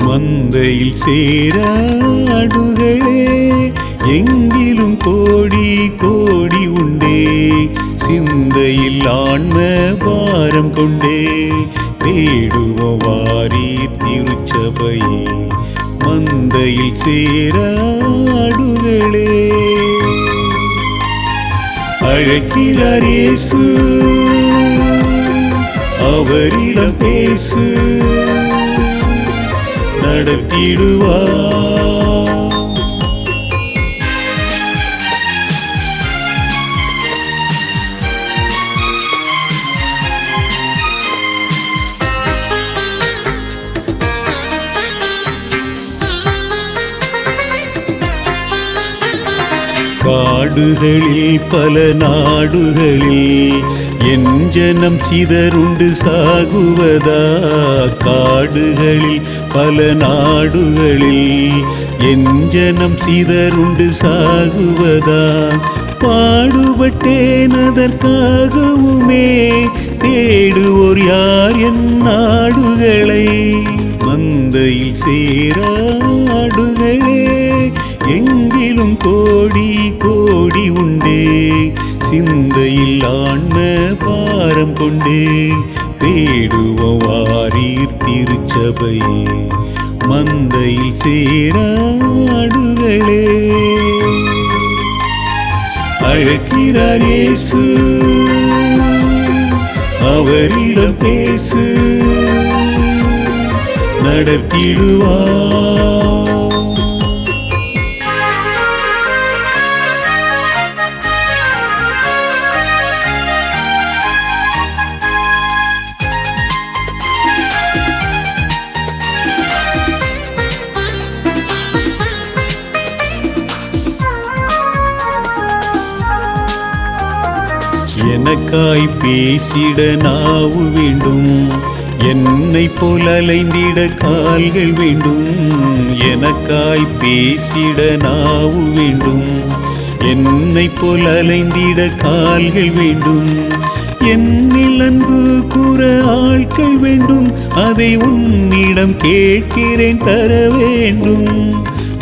மந்தையில் சேராடுகளே எங்கிலும் கோடி கோடி உண்டே சிந்தையில் ஆன்ம பாரம் கொண்டே தேடுவோம் வாரி திருச்சபையே மந்தையில் சேராடுகளே அழைக்கிறார் இயேசு அவரிடம் பேசு நடத்திடுவார் காடுகளில் பல நாடுகளில் என் ஜனம் சிதறுண்டு சாகுவதா காடுகளில் பல நாடுகளில் என் ஜனம் சிதறுண்டு சாகுவதா பாடுபட்டேன் அதற்காகவுமே தேடுவோர் யார் என் நாடுகளை மந்தையில் சேராடுகளே எங்கிலும் கோடி கோடி உண்டே சிந்தையில் ஆன்ம பாரம் கொண்டே தேடுவோம் வாரீர் திருச்சபையே மந்தையில் சேராடுகளே அழைக்கிறார் இயேசு அவரிடம் பேசு நடத்திடுவார் எனக்காய் பேசிட நாவு வேண்டும் என்னை போல் அலைந்திட கால்கள் வேண்டும் எனக்காய் பேசிட நாவு வேண்டும் என்னை போல் அலைந்திட கால்கள் வேண்டும் என்னில் அன்பு கூற ஆட்கள் வேண்டும் அதை உன்னிடம் கேட்கிறேன் தர வேண்டும்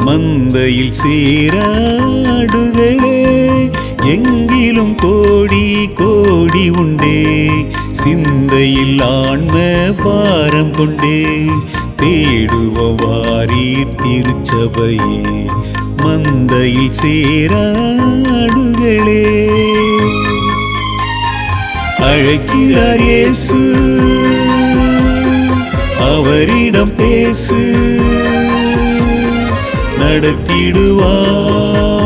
மந்தையில் சேராடுகளே எங்கிலும் கோடி கோடி உண்டே சிந்தையில் ஆன்ம பாரம் கொண்டே தேடுவோம் வாரீர் திருச்சபையே மந்தையில் சேராடுகளே அழைக்கிறார் இயேசு அவரிடம் பேசு நடத்திடுவார்